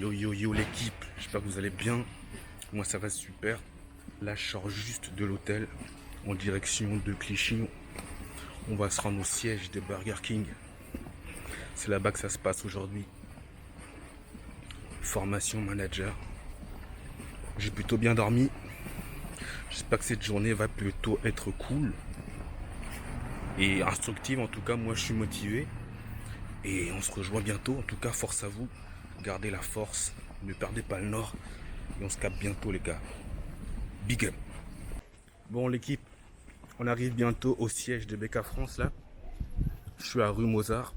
Yo yo yo l'équipe, j'espère que vous allez bien. Moi ça va super. Là je sors juste de l'hôtel en direction de Clichy. On va se rendre au siège de Burger King. C'est là-bas que ça se passe aujourd'hui. Formation manager. J'ai plutôt bien dormi. J'espère que cette journée va plutôt être cool et instructive. En tout cas moi je suis motivé. Et on se rejoint bientôt. En tout cas force à vous. Gardez la force. Ne perdez pas le nord. Et on se capte bientôt les gars. Big up. Bon l'équipe, on arrive bientôt au siège de BK France là. Je suis à rue Mozart.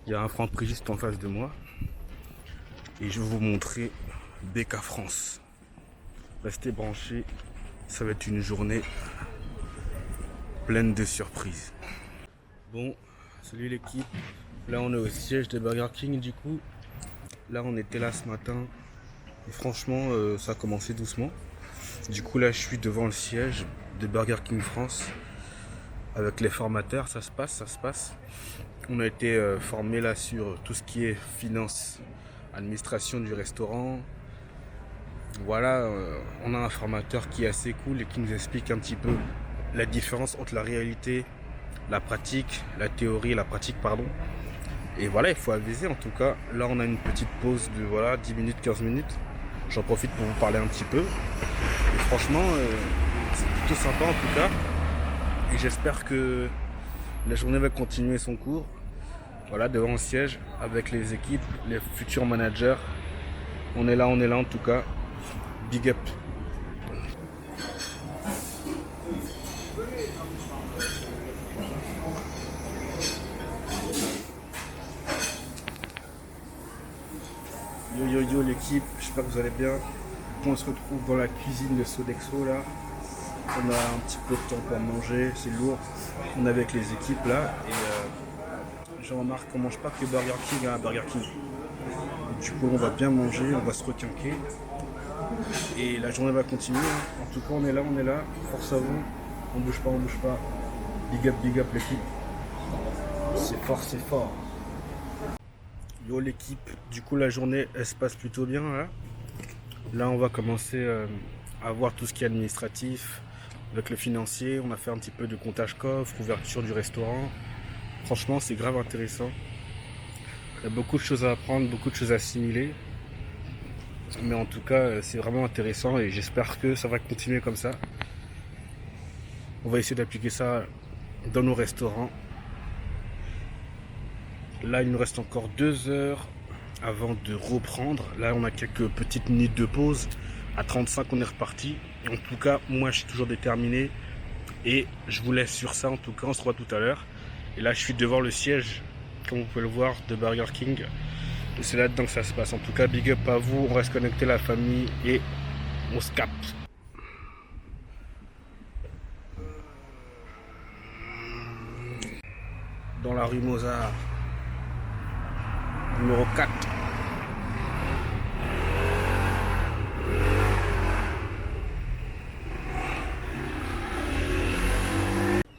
Il y a un Franprix juste en face de moi. Et je vais vous montrer BK France. Restez branchés. Ça va être une journée pleine de surprises. Bon, salut l'équipe. Là on est au siège de Burger King du coup. Là on était là ce matin. Et franchement ça a commencé doucement. Du coup là je suis devant le siège de Burger King France. Avec les formateurs, ça se passe. On a été formé là sur tout ce qui est finance, administration du restaurant. Voilà, on a un formateur qui est assez cool et qui nous explique un petit peu la différence entre la réalité, la pratique, la théorie et la pratique, pardon. Et voilà, il faut aviser en tout cas. Là, on a une petite pause de voilà 10 minutes, 15 minutes. J'en profite pour vous parler un petit peu. Et franchement, c'est plutôt sympa en tout cas. Et j'espère que la journée va continuer son cours. Voilà, devant le siège avec les équipes, les futurs managers. On est là en tout cas. Big up. Yo yo yo l'équipe, j'espère que vous allez bien. On se retrouve dans la cuisine de Sodexo là. On a un petit peu de temps pour manger, c'est lourd. On est avec les équipes là et je remarque qu'on mange pas que Burger King à Burger King. Et du coup on va bien manger, on va se requinquer. Et la journée va continuer. En tout cas on est là. Force à vous. On bouge pas. Big up l'équipe. C'est fort. Yo l'équipe, du coup la journée elle se passe plutôt bien là. Là on va commencer à voir tout ce qui est administratif avec le financier. On a fait un petit peu de comptage coffre, ouverture du restaurant. Franchement c'est grave intéressant. Il y a beaucoup de choses à apprendre, beaucoup de choses à assimiler. Mais en tout cas c'est vraiment intéressant et j'espère que ça va continuer comme ça. On va essayer d'appliquer ça dans nos restaurants. Là, il nous reste encore 2 heures avant de reprendre. Là, on a quelques petites minutes de pause. À 35, on est reparti. En tout cas, moi, je suis toujours déterminé. Et je vous laisse sur ça. En tout cas, on se voit tout à l'heure. Et là, je suis devant le siège, comme vous pouvez le voir, de Burger King. Et c'est là-dedans que ça se passe. En tout cas, big up à vous. On reste connecté, la famille. Et on se capte. Dans la rue Mozart. Numéro 4.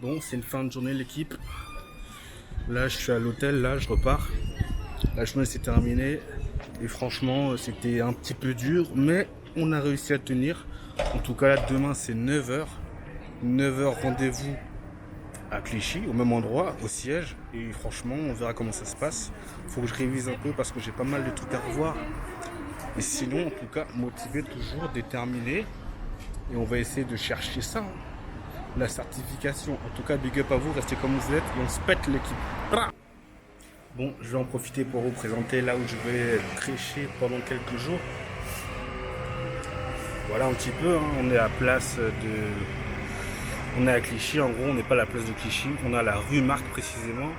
Bon, c'est une fin de journée l'équipe. Là, je suis à l'hôtel, là, je repars. La journée s'est terminée. Et franchement, c'était un petit peu dur, mais on a réussi à tenir. En tout cas, là, demain, c'est 9h. 9h, rendez-vous à Clichy, au même endroit, au siège. Et franchement, on verra comment ça se passe. Faut que je révise un peu parce que j'ai pas mal de trucs à revoir. Et sinon, en tout cas, motivé, toujours déterminé. Et on va essayer de chercher ça. Hein. La certification. En tout cas, big up à vous, restez comme vous êtes et on se pète l'équipe. Bon, je vais en profiter pour vous présenter là où je vais crécher pendant quelques jours. Voilà un petit peu, hein. On est à place de... On est à Clichy, en gros, on n'est pas à la place de Clichy. On est à la rue Marc précisément.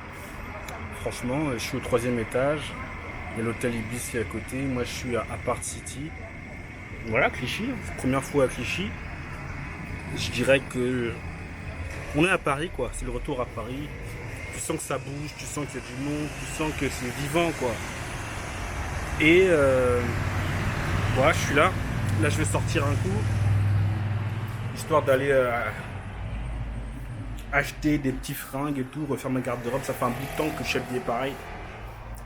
Franchement, je suis au 3e étage. Il y a l'hôtel Ibis qui est à côté. Moi, je suis à Apart City. Voilà, Clichy. Première fois à Clichy. Je dirais que on est à Paris, quoi. C'est le retour à Paris. Tu sens que ça bouge, tu sens qu'il y a du monde, tu sens que c'est vivant, quoi. Et voilà, je suis là. Là, je vais sortir un coup, histoire d'aller acheter des petits fringues et tout, refaire ma garde-robe. Ça fait un bout de temps que je suis habillé pareil.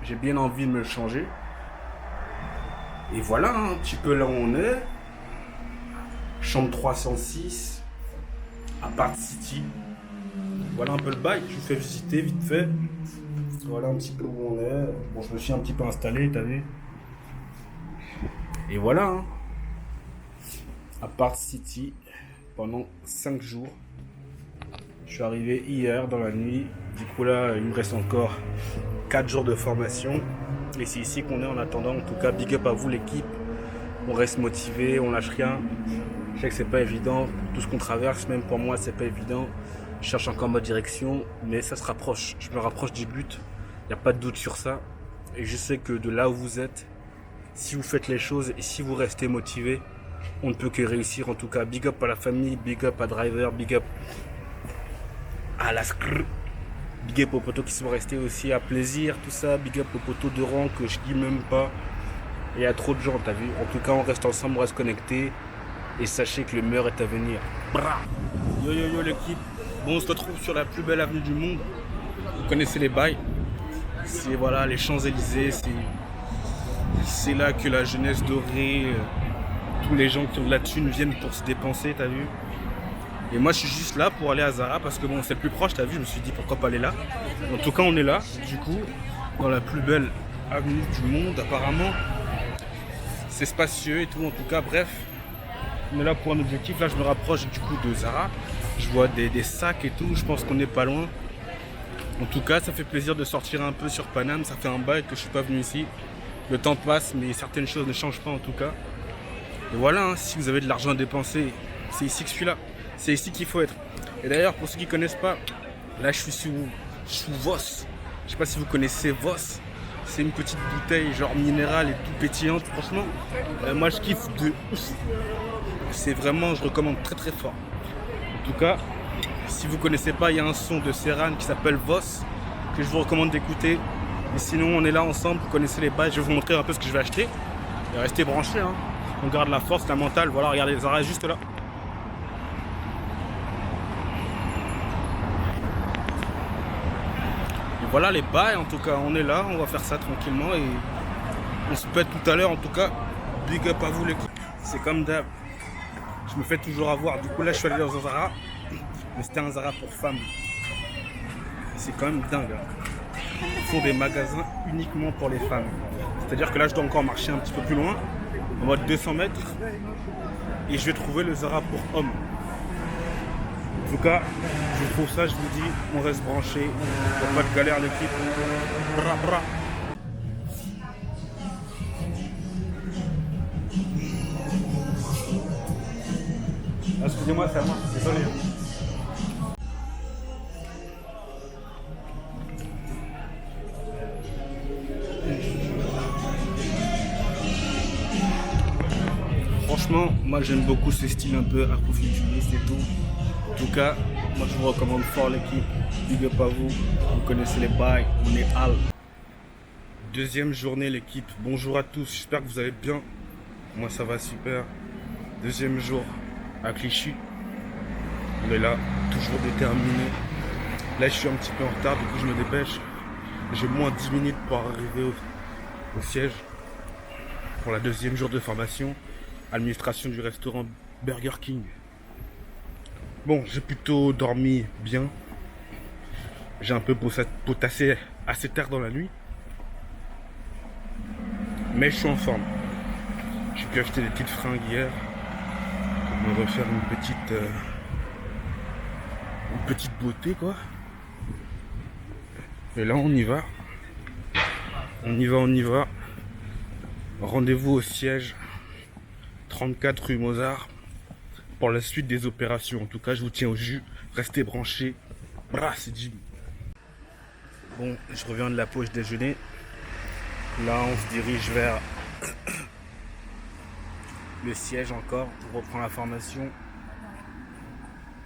J'ai bien envie de me le changer. Et voilà un petit peu là où on est. Chambre 306, Apart City. Voilà un peu le bail, je vous fais visiter vite fait. Voilà un petit peu où on est. Bon, je me suis un petit peu installé, t'as vu. Et voilà, hein. Apart City pendant 5 jours. Je suis arrivé hier dans la nuit. Du coup là, il me reste encore 4 jours de formation. Et c'est ici qu'on est en attendant. En tout cas, big up à vous l'équipe. On reste motivé, on lâche rien. Je sais que c'est pas évident. Tout ce qu'on traverse, même pour moi, c'est pas évident. Je cherche encore ma direction, mais ça se rapproche. Je me rapproche du but. Il n'y a pas de doute sur ça. Et je sais que de là où vous êtes, si vous faites les choses et si vous restez motivé, on ne peut que réussir. En tout cas, big up à la famille, big up à Driver, big up à la Scr, big up aux potos qui sont restés aussi à Plaisir, tout ça, big up aux potos de rang que je dis même pas. Il y a trop de gens, t'as vu. En tout cas, on reste ensemble, on reste connectés. Et sachez que le meilleur est à venir. Bra. Yo yo yo l'équipe. Bon, on se retrouve sur la plus belle avenue du monde. Vous connaissez les bails. C'est voilà les Champs-Élysées. C'est là que la jeunesse dorée, tous les gens qui ont de la thune viennent pour se dépenser, t'as vu. Et moi je suis juste là pour aller à Zara parce que bon c'est le plus proche, t'as vu. Je me suis dit pourquoi pas aller là. En tout cas on est là, du coup, dans la plus belle avenue du monde apparemment. C'est spacieux et tout, en tout cas bref. On est là pour un objectif, là je me rapproche du coup de Zara. Je vois des sacs et tout, je pense qu'on n'est pas loin. En tout cas ça fait plaisir de sortir un peu sur Paname, ça fait un bail que je suis pas venu ici. Le temps passe mais certaines choses ne changent pas en tout cas. Et voilà, hein, si vous avez de l'argent à dépenser, c'est ici que je suis là. C'est ici qu'il faut être. Et d'ailleurs pour ceux qui ne connaissent pas, là je suis sous Voss. Je sais pas si vous connaissez Voss. C'est une petite bouteille genre minérale et tout pétillante franchement. Moi je kiffe de ouf. C'est vraiment, je recommande très très fort. En tout cas, si vous connaissez pas, il y a un son de Serran qui s'appelle Voss que je vous recommande d'écouter. Et sinon, on est là ensemble, vous connaissez les bases, je vais vous montrer un peu ce que je vais acheter. Et restez branchés, hein. On garde la force, la mentale. Voilà, regardez les arrêts juste là. Et voilà les bails, en tout cas, on est là, on va faire ça tranquillement et on se pète tout à l'heure. En tout cas, big up à vous l'équipe. C'est comme d'hab. Je me fais toujours avoir. Du coup, là, je suis allé dans un Zara. Mais c'était un Zara pour femmes. C'est quand même dingue. Hein. Ils font des magasins uniquement pour les femmes. C'est-à-dire que là, je dois encore marcher un petit peu plus loin. En mode 200 mètres. Et je vais trouver le Zara pour hommes. En tout cas, je trouve ça, je vous dis, on reste branché. Il n'y a pas de galère, l'équipe. Bra bra. Excusez-moi, c'est à moi, désolé. Franchement, moi j'aime beaucoup ce style un peu afrofuturiste et tout. En tout cas, moi je vous recommande fort l'équipe. Big up à vous, vous connaissez les bails, on est Al. Deuxième journée l'équipe, bonjour à tous, j'espère que vous allez bien. Moi ça va super. Deuxième jour à Clichy. On est là, toujours déterminé. Là je suis un petit peu en retard, du coup je me dépêche. J'ai moins 10 minutes pour arriver au siège. Pour la deuxième jour de formation. Administration du restaurant Burger King. Bon, j'ai plutôt dormi bien. J'ai un peu potassé assez tard dans la nuit. Mais je suis en forme. J'ai pu acheter des petites fringues hier. Pour me refaire une petite beauté quoi. Et là on y va. On y va. Rendez-vous au siège 34 rue Mozart pour la suite des opérations. En tout cas je vous tiens au jus. Restez branchés. Bra, c'est Jim. Bon, je reviens de la pause déjeuner. Là on se dirige vers le siège encore. On reprend la formation.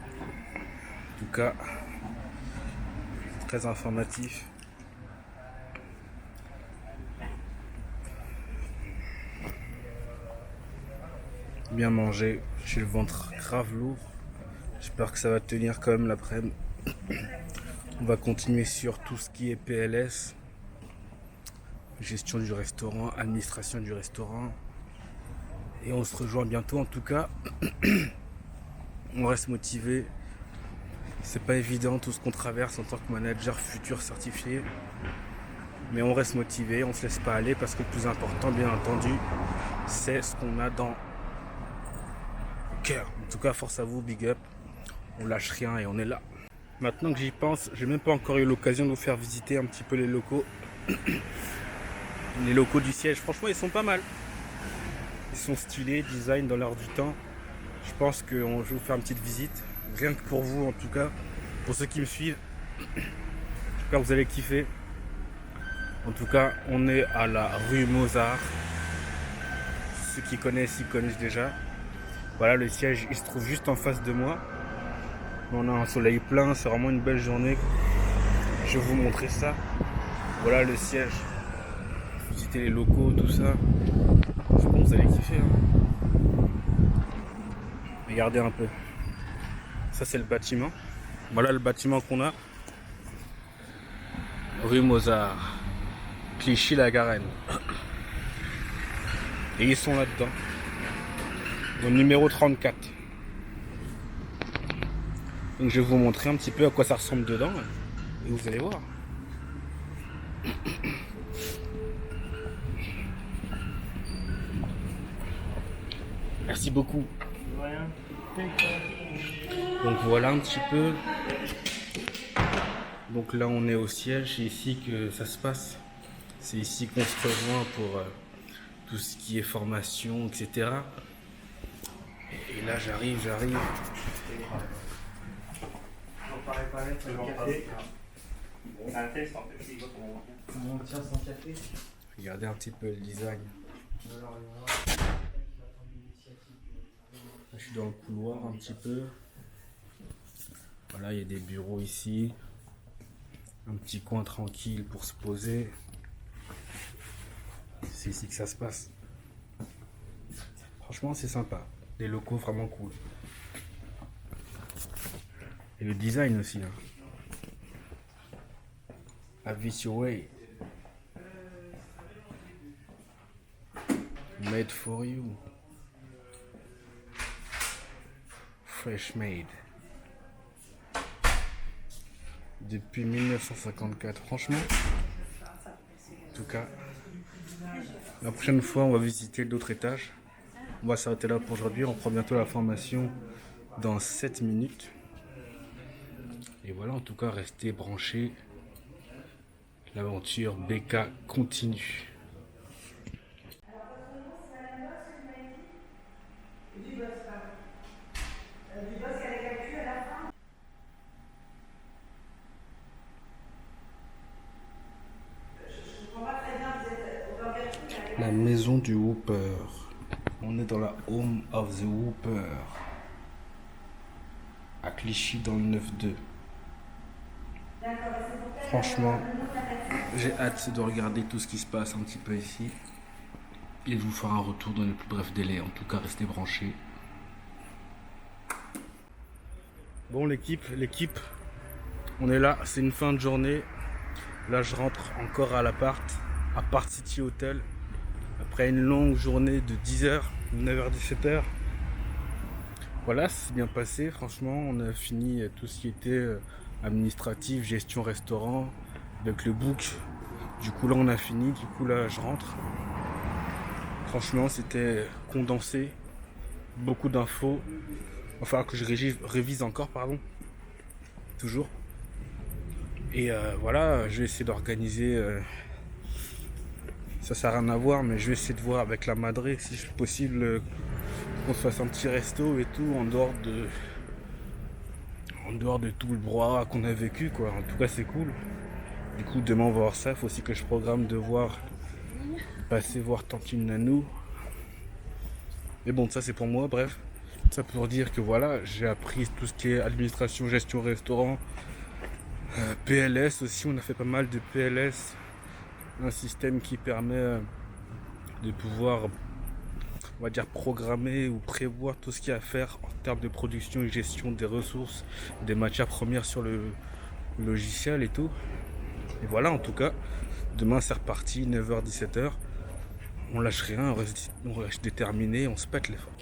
En tout cas, très informatif. Bien manger, j'ai le ventre grave lourd. J'espère que ça va tenir quand même l'après-midi. On va continuer sur tout ce qui est PLS. Gestion du restaurant, administration du restaurant. Et on se rejoint bientôt en tout cas. On reste motivé. C'est pas évident tout ce qu'on traverse en tant que manager futur certifié. Mais on reste motivé, on se laisse pas aller parce que le plus important, bien entendu, c'est ce qu'on a dans le cœur. En tout cas, force à vous, big up. On lâche rien et on est là. Maintenant que j'y pense, j'ai même pas encore eu l'occasion de vous faire visiter un petit peu les locaux. Les locaux du siège, franchement, ils sont pas mal. Ils sont stylés, design dans l'air du temps. Je pense que je vais vous faire une petite visite. Rien que pour vous, en tout cas. Pour ceux qui me suivent. J'espère que vous allez kiffer. En tout cas, on est à la rue Mozart. Ceux qui connaissent, ils connaissent déjà. Voilà, le siège, il se trouve juste en face de moi. On a un soleil plein, c'est vraiment une belle journée. Je vais vous montrer ça. Voilà le siège. Visiter les locaux, tout ça. Je pense que vous allez kiffer. Regardez un peu. Ça, c'est le bâtiment. Voilà le bâtiment qu'on a. Rue Mozart. Clichy-la-Garenne. Et ils sont là-dedans. Au numéro 34. Donc je vais vous montrer un petit peu à quoi ça ressemble dedans. Et vous allez voir. Merci beaucoup. Donc voilà un petit peu. Donc là on est au siège, c'est ici que ça se passe. C'est ici qu'on se rejoint pour tout ce qui est formation, etc. Et là j'arrive. Regardez un petit peu le design. Là, je suis dans le couloir un petit peu. Voilà, il y a des bureaux ici. Un petit coin tranquille pour se poser. C'est ici que ça se passe. Franchement, c'est sympa. Des locaux vraiment cool. Et le design aussi. Have it your way. Made for you. Fresh made. Depuis 1954. Franchement, en tout cas, la prochaine fois, on va visiter d'autres étages. On va s'arrêter là pour aujourd'hui. On prend bientôt la formation dans 7 minutes. Et voilà, en tout cas, restez branchés. L'aventure BK continue. La maison du Whooper. On est dans la home of the Whooper. À Clichy dans le 9-2. Franchement, j'ai hâte de regarder tout ce qui se passe un petit peu ici. Et de vous faire un retour dans les plus brefs délais. En tout cas, restez branchés. Bon, l'équipe, on est là. C'est une fin de journée. Là, je rentre encore à l'appart, à Park City Hotel. Après une longue journée de 10h, 9h-17h. Voilà, c'est bien passé. Franchement, on a fini tout ce qui était administratif, gestion restaurant, avec le book. Du coup, là, on a fini. Du coup, là, je rentre. Franchement, c'était condensé. Beaucoup d'infos. Enfin, que je révise encore, pardon. Toujours. Et voilà, je vais essayer d'organiser. Ça n'a rien à voir, mais je vais essayer de voir avec la Madré si c'est possible qu'on se fasse un petit resto et tout en dehors de tout le brouhaha qu'on a vécu, quoi. En tout cas, c'est cool. Du coup, demain, on va voir ça. Il faut aussi que je programme de passer voir Tantine Nanou. Mais bon, ça, c'est pour moi, bref. Ça pour dire que voilà, j'ai appris tout ce qui est administration, gestion, restaurant, PLS aussi. On a fait pas mal de PLS. Un système qui permet de pouvoir, on va dire, programmer ou prévoir tout ce qu'il y a à faire en termes de production et gestion des ressources, des matières premières sur le logiciel et tout. Et voilà, en tout cas, demain c'est reparti, 9h-17h. on lâche rien, on reste déterminé, on se pète les phares.